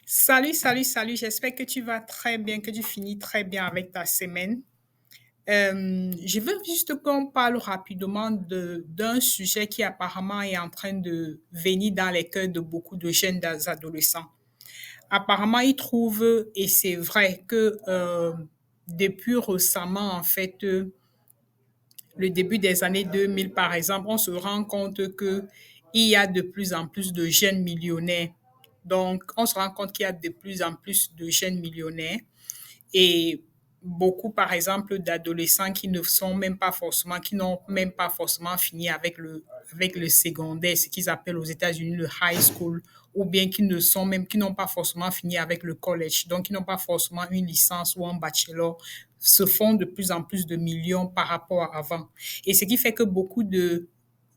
Salut, salut, salut. J'espère que tu vas très bien, que tu finis très bien avec ta semaine. Je veux juste qu'on parle rapidement d'un sujet qui apparemment est en train de venir dans les cœurs de beaucoup de jeunes adolescents. Apparemment, ils trouvent, et c'est vrai, que depuis récemment, en fait, le début des années 2000, par exemple, on se rend compte que il y a de plus en plus de jeunes millionnaires. Donc, on se rend compte qu'il y a de plus en plus de jeunes millionnaires et beaucoup, par exemple, d'adolescents qui ne sont même pas forcément, qui n'ont même pas forcément fini avec le secondaire, ce qu'ils appellent aux États-Unis le high school, ou bien qui ne sont même, qui n'ont pas forcément fini avec le college, donc qui n'ont pas forcément une licence ou un bachelor, se font de plus en plus de millions par rapport à avant. Et ce qui fait que beaucoup de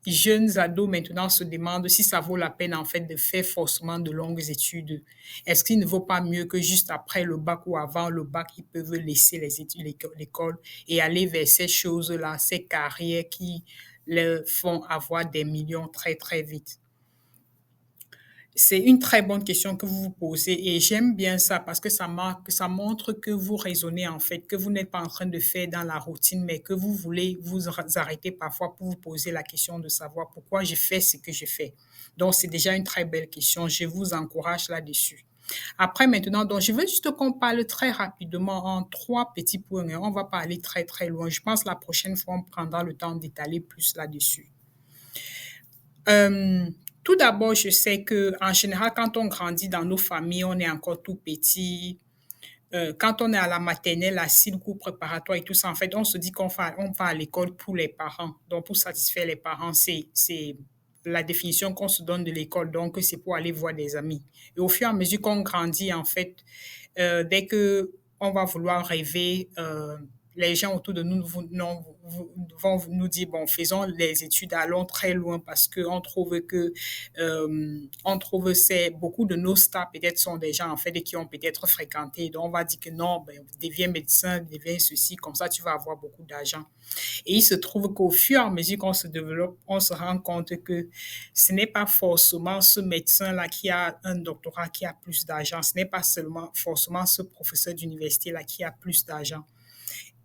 jeunes ados maintenant se demandent si ça vaut la peine en fait de faire forcément de longues études. Est-ce qu'il ne vaut pas mieux que juste après le bac ou avant le bac, ils peuvent laisser les études, l'école et aller vers ces choses-là, ces carrières qui leur font avoir des millions très très vite. C'est une très bonne question que vous vous posez et j'aime bien ça parce que ça montre que vous raisonnez en fait, que vous n'êtes pas en train de faire dans la routine, mais que vous voulez vous arrêter parfois pour vous poser la question de savoir pourquoi je fais ce que je fais. Donc, c'est déjà une très belle question. Je vous encourage là-dessus. Après, maintenant, donc, je veux juste qu'on parle très rapidement en trois petits points. On va pas aller très, très loin. Je pense que la prochaine fois, on prendra le temps d'étaler plus là-dessus. Euh, Tout d'abord, je sais que en général, quand on grandit dans nos familles, on est encore tout petit. Quand on est à la maternelle, à le cours préparatoire et tout ça, en fait, on se dit on va à l'école pour les parents. Donc, pour satisfaire les parents, c'est la définition qu'on se donne de l'école. Donc, c'est pour aller voir des amis. Et au fur et à mesure qu'on grandit, en fait, dès que on va vouloir rêver, les gens autour de nous vont nous dire, bon, faisons les études, allons très loin parce qu'on trouve que, on trouve c'est beaucoup de nos stars peut-être sont des gens en fait qui ont peut-être fréquenté. Donc on va dire que non, ben, deviens médecin, deviens ceci, comme ça tu vas avoir beaucoup d'argent. Et il se trouve qu'au fur et à mesure qu'on se développe, on se rend compte que ce n'est pas forcément ce médecin-là qui a un doctorat qui a plus d'argent. Ce n'est pas seulement forcément ce professeur d'université-là qui a plus d'argent.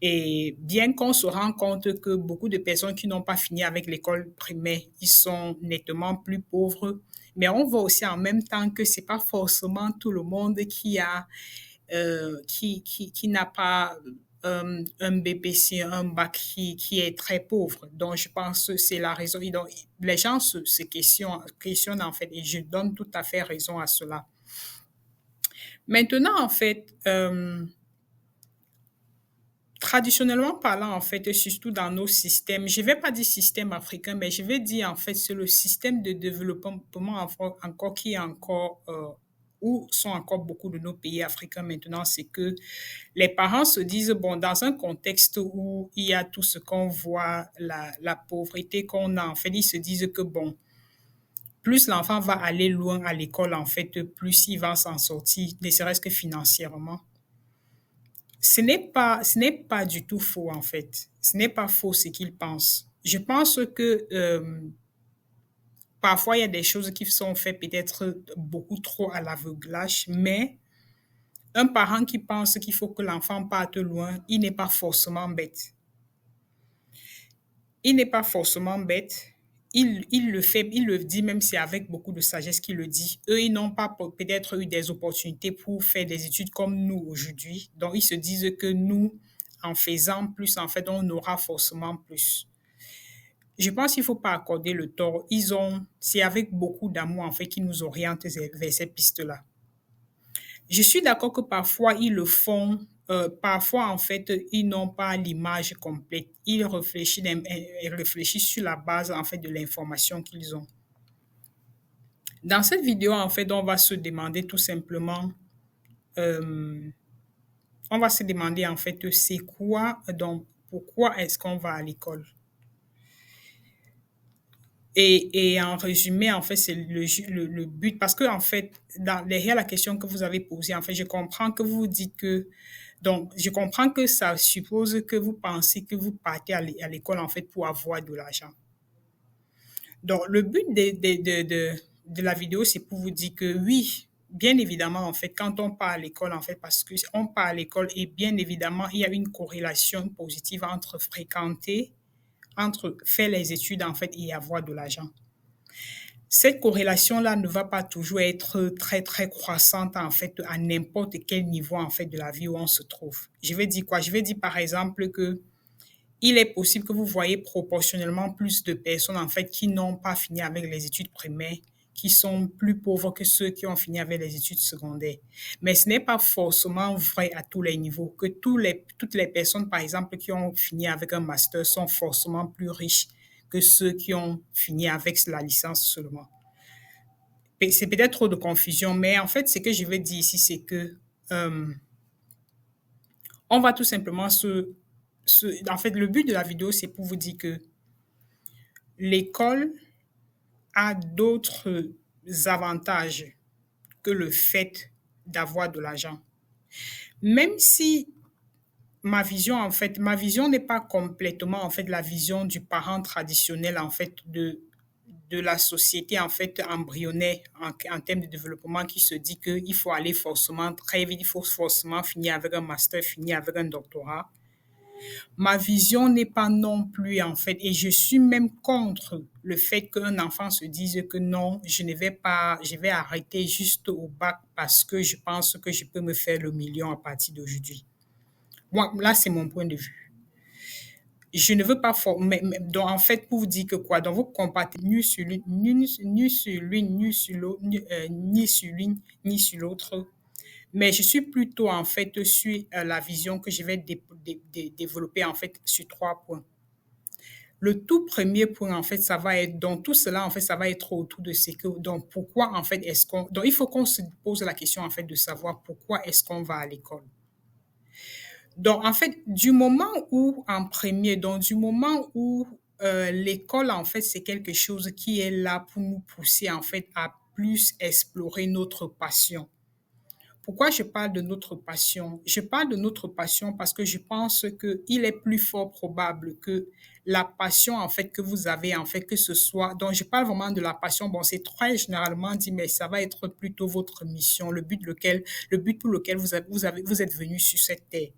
Et bien qu'on se rend compte que beaucoup de personnes qui n'ont pas fini avec l'école primaire, ils sont nettement plus pauvres, mais on voit aussi en même temps que c'est pas forcément tout le monde qui n'a pas un BPC, un bac qui est très pauvre. Donc, je pense que c'est la raison. Donc, les gens se questionnent en fait, et je donne tout à fait raison à cela. Maintenant, en fait, traditionnellement parlant, en fait, surtout dans nos systèmes, je ne vais pas dire système africain, mais je vais dire, en fait, c'est le système de développement encore qui est encore, où sont encore beaucoup de nos pays africains maintenant, c'est que les parents se disent, bon, dans un contexte où il y a tout ce qu'on voit, la pauvreté qu'on a, en fait, ils se disent que, bon, plus l'enfant va aller loin à l'école, en fait, plus il va s'en sortir, ne serait-ce que financièrement. Ce n'est pas du tout faux, en fait. Ce n'est pas faux ce qu'ils pensent. Je pense que parfois, il y a des choses qui sont faites peut-être beaucoup trop à l'aveuglage, mais un parent qui pense qu'il faut que l'enfant parte loin, il n'est pas forcément bête. Il n'est pas forcément bête. Il le fait, il le dit, même si c'est avec beaucoup de sagesse qu'il le dit. Eux, ils n'ont pas peut-être eu des opportunités pour faire des études comme nous aujourd'hui. Donc, ils se disent que nous, en faisant plus, en fait, on aura forcément plus. Je pense qu'il ne faut pas accorder le tort. C'est avec beaucoup d'amour, en fait, qu'ils nous orientent vers ces pistes-là. Je suis d'accord que parfois ils le font, parfois en fait ils n'ont pas l'image complète. Ils réfléchissent sur la base en fait de l'information qu'ils ont. Dans cette vidéo en fait, euh, on va se demander en fait c'est quoi donc pourquoi est-ce qu'on va à l'école? Et en résumé, en fait, c'est le but. Parce que, en fait, derrière la question que vous avez posée, en fait, je comprends que vous dites que, donc, je comprends que ça suppose que vous pensez que vous partez à l'école, en fait, pour avoir de l'argent. Donc, le but de la vidéo, c'est pour vous dire que oui, bien évidemment, en fait, quand on part à l'école, en fait, parce que on part à l'école et bien évidemment, il y a une corrélation positive entre fréquenter, entre faire les études, en fait, et avoir de l'argent. Cette corrélation-là ne va pas toujours être très, très croissante, en fait, à n'importe quel niveau, en fait, de la vie où on se trouve. Je vais dire quoi? Je vais dire, par exemple, que il est possible que vous voyez proportionnellement plus de personnes, en fait, qui n'ont pas fini avec les études primaires, qui sont plus pauvres que ceux qui ont fini avec les études secondaires. Mais ce n'est pas forcément vrai à tous les niveaux, que toutes les personnes, par exemple, qui ont fini avec un master sont forcément plus riches que ceux qui ont fini avec la licence seulement. C'est peut-être trop de confusion, mais en fait, ce que je veux dire ici, c'est que euh, on va tout simplement en fait, le but de la vidéo, c'est pour vous dire que l'école a d'autres avantages que le fait d'avoir de l'argent. Même si ma vision n'est pas complètement, en fait, la vision du parent traditionnel, en fait, de la société, en fait, embryonnaire en termes de développement qui se dit qu'il faut aller forcément très vite, il faut forcément finir avec un master, finir avec un doctorat. Ma vision n'est pas non plus, en fait, et je suis même contre le fait qu'un enfant se dise que non, je ne vais pas, je vais arrêter juste au bac parce que je pense que je peux me faire le million à partir d'aujourd'hui. Moi, là, c'est mon point de vue. Je ne veux pas former, donc en fait, pour vous dire que quoi, donc vous combattez ni sur l'une, ni sur l'une, ni sur l'autre, ni sur l'une, ni sur l'autre. Mais je suis plutôt en fait sur la vision que je vais développer en fait sur trois points. Le tout premier point, en fait, ça va être, donc tout cela, en fait, ça va être autour de ce que, donc pourquoi, en fait, est-ce qu'on, donc il faut qu'on se pose la question, en fait, de savoir pourquoi est-ce qu'on va à l'école. Donc, en fait, du moment où, en premier, donc du moment où l'école, en fait, c'est quelque chose qui est là pour nous pousser, en fait, à plus explorer notre passion. Pourquoi je parle de notre passion? Je parle de notre passion parce que je pense qu'il est plus fort probable que la passion, en fait, que vous avez, en fait, que ce soit, donc je parle vraiment de la passion, bon, c'est très généralement dit, mais ça va être plutôt votre mission, le but pour lequel vous êtes venu sur cette terre.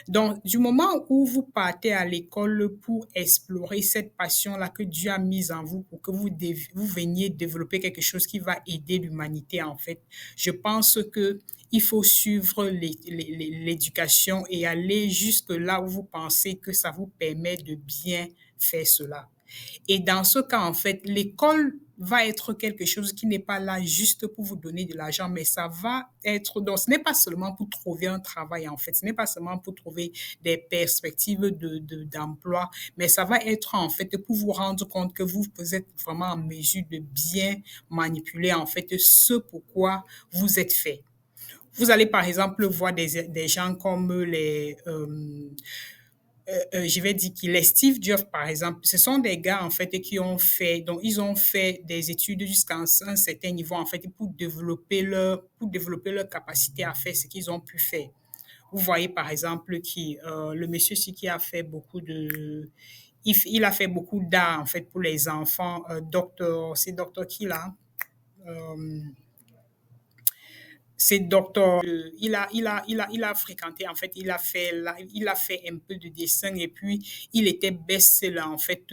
Donc, du moment où vous partez à l'école pour explorer cette passion-là que Dieu a mise en vous pour que vous veniez développer quelque chose qui va aider l'humanité, en fait, je pense que il faut suivre l'éducation et aller jusque là où vous pensez que ça vous permet de bien faire cela. Et dans ce cas, en fait, l'école va être quelque chose qui n'est pas là juste pour vous donner de l'argent, mais ça va être, donc ce n'est pas seulement pour trouver un travail, en fait, ce n'est pas seulement pour trouver des perspectives d'emploi, mais ça va être, en fait, pour vous rendre compte que vous êtes vraiment en mesure de bien manipuler, en fait, ce pourquoi vous êtes fait. Vous allez, par exemple, voir des gens comme je vais dire qu'il est Steve Jobs, par exemple. Ce sont des gars, en fait, qui ont fait, donc ils ont fait des études jusqu'à un certain niveau, en fait, pour développer leur capacité à faire ce qu'ils ont pu faire. Vous voyez, par exemple, le monsieur qui a fait beaucoup il a fait beaucoup d'art, en fait, pour les enfants. C'est docteur qui, là? Euh, c'est docteur, il a fréquenté, en fait, il a fait un peu de dessin et puis il était best-seller, en fait,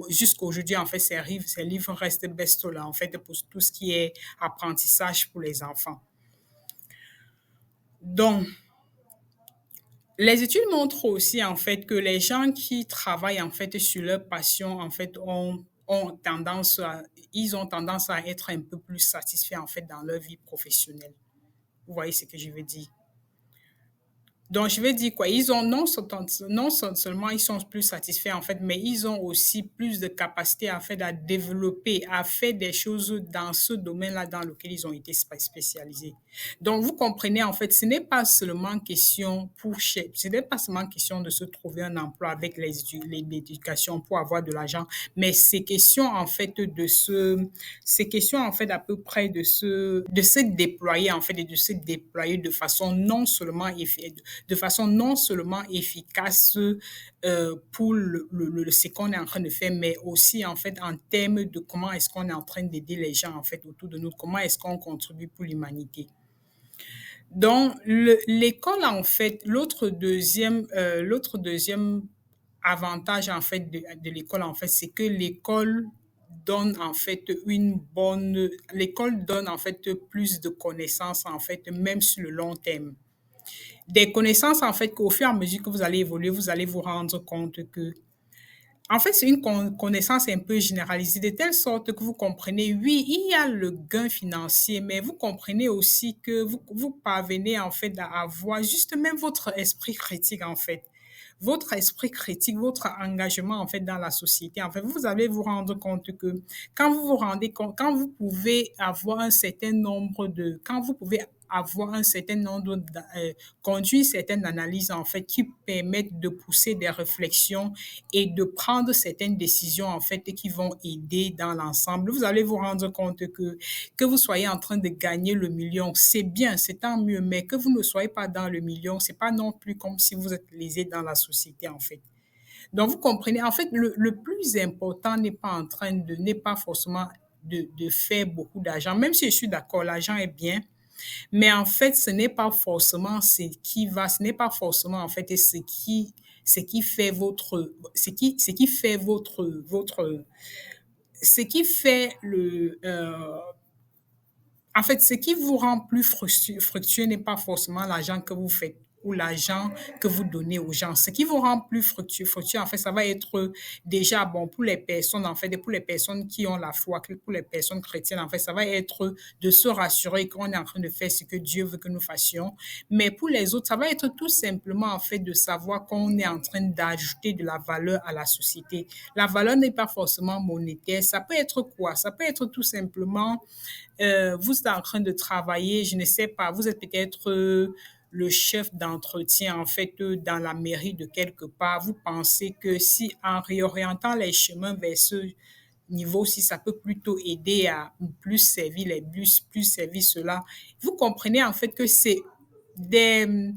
jusqu'à aujourd'hui, en fait, ses livres restent best-seller, en fait, pour tout ce qui est apprentissage pour les enfants. Donc, les études montrent aussi, en fait, que les gens qui travaillent, en fait, sur leur passion, en fait, ils ont tendance à être un peu plus satisfaits, en fait, dans leur vie professionnelle. Vous voyez ce que je veux dire? Donc, je vais dire quoi? Ils ont non seulement ils sont plus satisfaits en fait, mais ils ont aussi plus de capacité à faire, à développer, à faire des choses dans ce domaine-là dans lequel ils ont été spécialisés. Donc, vous comprenez en fait, ce n'est pas seulement question de se trouver un emploi avec l'éducation pour avoir de l'argent, mais c'est question en fait à peu près de se déployer en fait et de se déployer de façon non seulement de façon non seulement efficace pour ce qu'on est en train de faire, mais aussi en fait en termes de comment est-ce qu'on est en train d'aider les gens en fait autour de nous, comment est-ce qu'on contribue pour l'humanité. Donc, l'école, en fait, l'autre deuxième avantage, en fait, de l'école, en fait, c'est que donne, en fait, l'école donne, en fait, plus de connaissances, en fait, même sur le long terme. Des connaissances, en fait, qu'au fur et à mesure que vous allez évoluer, vous allez vous rendre compte que en fait, c'est une connaissance un peu généralisée, de telle sorte que vous comprenez, oui, il y a le gain financier, mais vous comprenez aussi que vous parvenez en fait à avoir juste même votre esprit critique en fait. Votre esprit critique, votre engagement en fait dans la société. En fait, vous allez vous rendre compte que quand vous vous rendez compte, quand vous pouvez avoir un certain nombre de, quand vous pouvez avoir un certain nombre, conduire certaines analyses en fait qui permettent de pousser des réflexions et de prendre certaines décisions en fait qui vont aider dans l'ensemble. Vous allez vous rendre compte que vous soyez en train de gagner le million, c'est bien, c'est tant mieux, mais que vous ne soyez pas dans le million, c'est pas non plus comme si vous êtes lésé dans la société en fait. Donc vous comprenez, en fait, le plus important n'est pas forcément de faire beaucoup d'argent, même si je suis d'accord, l'argent est bien, mais en fait, ce n'est pas forcément en fait ce qui fait ce qui fait ce qui fait en fait, ce qui vous rend plus fructueux n'est pas forcément l'argent que vous faites ou l'argent que vous donnez aux gens. Ce qui vous rend plus fructueux, en fait, ça va être déjà bon pour les personnes, en fait, et pour les personnes qui ont la foi, pour les personnes chrétiennes, en fait, ça va être de se rassurer qu'on est en train de faire ce que Dieu veut que nous fassions. Mais pour les autres, ça va être tout simplement, en fait, de savoir qu'on est en train d'ajouter de la valeur à la société. La valeur n'est pas forcément monétaire. Ça peut être quoi? Ça peut être tout simplement vous êtes en train de travailler, je ne sais pas, vous êtes peut-être le chef d'entretien en fait dans la mairie de quelque part. Vous pensez que si en réorientant les chemins vers ce niveau, si ça peut plutôt aider à plus servir les bus, plus servir cela, vous comprenez en fait que des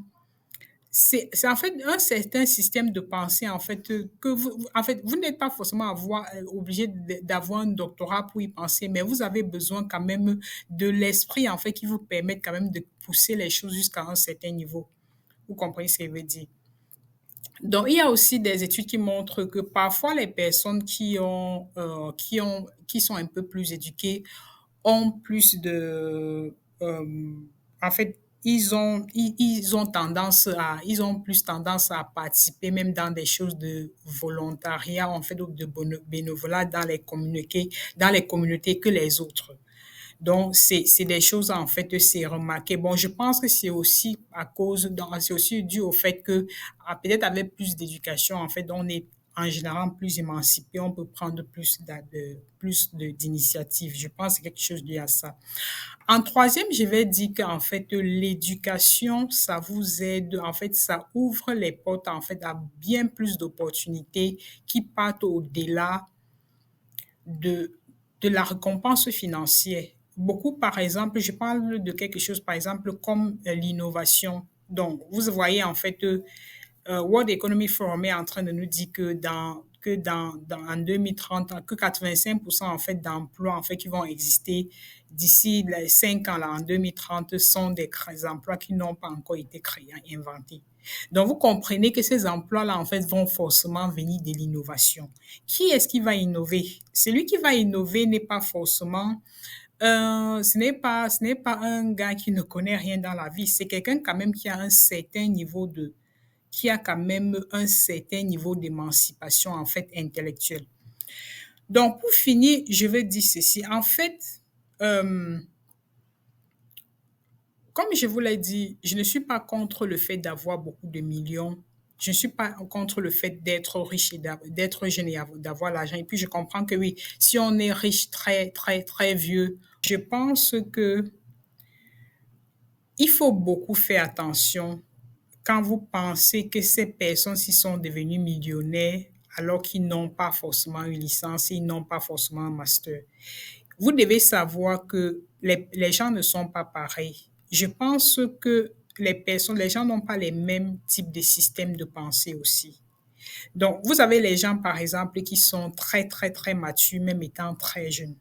c'est en fait un certain système de pensée en fait que en fait vous n'êtes pas forcément obligé d'avoir un doctorat pour y penser, mais vous avez besoin quand même de l'esprit en fait qui vous permet quand même de pousser les choses jusqu'à un certain niveau. Vous comprenez ce que je veux dire? Donc, il y a aussi des études qui montrent que parfois les personnes qui sont un peu plus éduquées ont plus de, en fait, ils ont plus tendance à participer même dans des choses de volontariat, en fait, ou de bénévolat dans les communautés que les autres. Donc, c'est des choses, en fait, c'est remarqué. Bon, je pense que c'est aussi c'est aussi dû au fait que, peut-être avec plus d'éducation, en fait, on est en général plus émancipé, on peut prendre d'initiatives. Je pense que c'est quelque chose lié à ça. En troisième, je vais dire qu'en fait, l'éducation, ça vous aide, en fait, ça ouvre les portes, en fait, à bien plus d'opportunités qui partent au-delà de, de la récompense financière. Beaucoup, par exemple, je parle de quelque chose, par exemple, comme l'innovation. Donc, vous voyez, en fait, World Economic Forum est en train de nous dire en 2030, que 85% en fait d'emplois en fait qui vont exister d'ici les 5 ans là, en 2030 sont des emplois qui n'ont pas encore été créés, inventés. Donc, vous comprenez que ces emplois-là, en fait, vont forcément venir de l'innovation. Qui est-ce qui va innover? Celui qui va innover n'est pas forcément ce n'est pas un gars qui ne connaît rien dans la vie. C'est quelqu'un quand même qui a quand même un certain niveau d'émancipation, en fait, intellectuelle. Donc, pour finir, je vais dire ceci. En fait, euh, comme je vous l'ai dit, je ne suis pas contre le fait d'avoir beaucoup de millions. Je ne suis pas contre le fait d'être riche et d'être jeune et d'avoir l'argent. Et puis, je comprends que oui, si on est riche très, très, très vieux, je pense que il faut beaucoup faire attention quand vous pensez que ces personnes-ci sont devenues millionnaires alors qu'ils n'ont pas forcément une licence, ils n'ont pas forcément un master. Vous devez savoir que les gens ne sont pas pareils. Je pense que les personnes, les gens n'ont pas les mêmes types de systèmes de pensée aussi. Donc, vous avez les gens, par exemple, qui sont très, très, très matures, même étant très jeunes.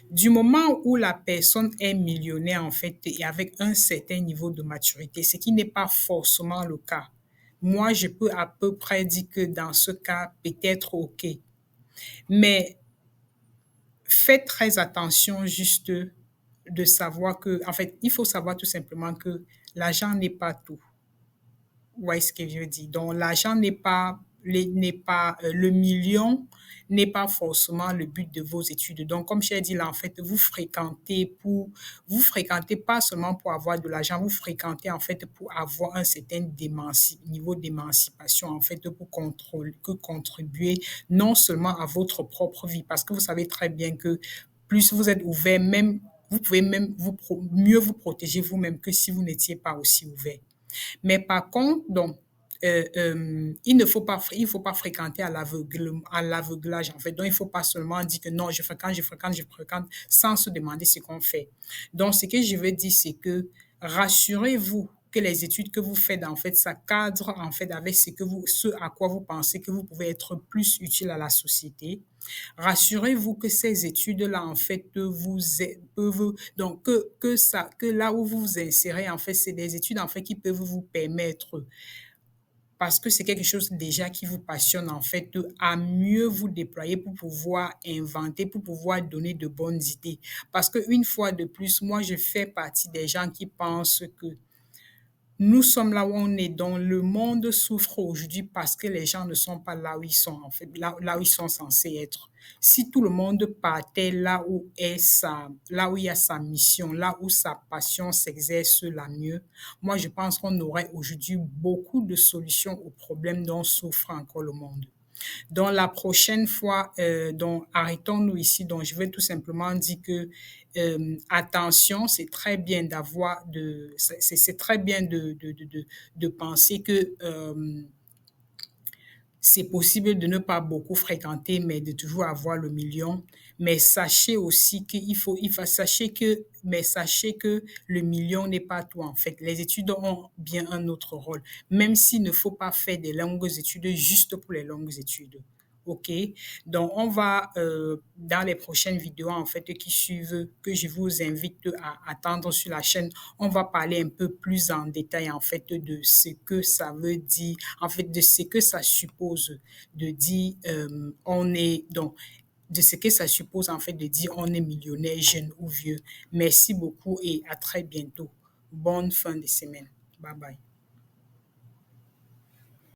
Du moment où la personne est millionnaire, en fait, et avec un certain niveau de maturité, ce qui n'est pas forcément le cas. Moi, je peux à peu près dire que dans ce cas, peut-être OK. Mais faites très attention juste de savoir que, en fait, il faut savoir tout simplement que l'argent n'est pas tout. Vous voyez ce que je veux dire? Donc, l'argent n'est pas le million n'est pas forcément le but de vos études. Donc, comme je l'ai dit là, en fait, vous fréquentez pas seulement pour avoir de l'argent, vous fréquentez en fait pour avoir un certain niveau d'émancipation, en fait, pour contribuer non seulement à votre propre vie, parce que vous savez très bien que plus vous êtes ouvert, même, vous pouvez même mieux vous protéger vous-même que si vous n'étiez pas aussi ouvert. Mais par contre, donc, il faut pas fréquenter à l'aveuglage, en fait. Donc, il faut pas seulement dire que non, je fréquente, sans se demander ce qu'on fait. Donc, ce que je veux dire, c'est que rassurez-vous que les études que vous faites, en fait, ça cadre, en fait, avec ce à quoi vous pensez que vous pouvez être plus utile à la société. Rassurez-vous que ces études-là, en fait, peuvent, donc, que là où vous vous insérez, en fait, c'est des études, en fait, qui peuvent vous permettre, parce que c'est quelque chose déjà qui vous passionne, en fait, à mieux vous déployer pour pouvoir inventer, pour pouvoir donner de bonnes idées. Parce que une fois de plus, moi, je fais partie des gens qui pensent que nous sommes là où on est, donc le monde souffre aujourd'hui parce que les gens ne sont pas là où ils sont, en fait, là où ils sont censés être. Si tout le monde partait là où il y a sa mission, là où sa passion s'exerce la mieux, moi je pense qu'on aurait aujourd'hui beaucoup de solutions aux problèmes dont souffre encore le monde. Donc la prochaine fois, donc arrêtons-nous ici. Donc je vais tout simplement dire que attention, c'est très bien c'est très bien de penser que c'est possible de ne pas beaucoup fréquenter, mais de toujours avoir le million. Mais sachez aussi sachez que le million n'est pas tout, en fait. Les études ont bien un autre rôle, même s'il ne faut pas faire des longues études juste pour les longues études. OK? Donc, on va, dans les prochaines vidéos, en fait, qui suivent, que je vous invite à attendre sur la chaîne, on va parler un peu plus en détail, en fait, de ce que ça veut dire, en fait, de ce que ça suppose de dire, de ce que ça suppose, en fait, de dire on est millionnaire, jeune ou vieux. Merci beaucoup et à très bientôt. Bonne fin de semaine. Bye bye.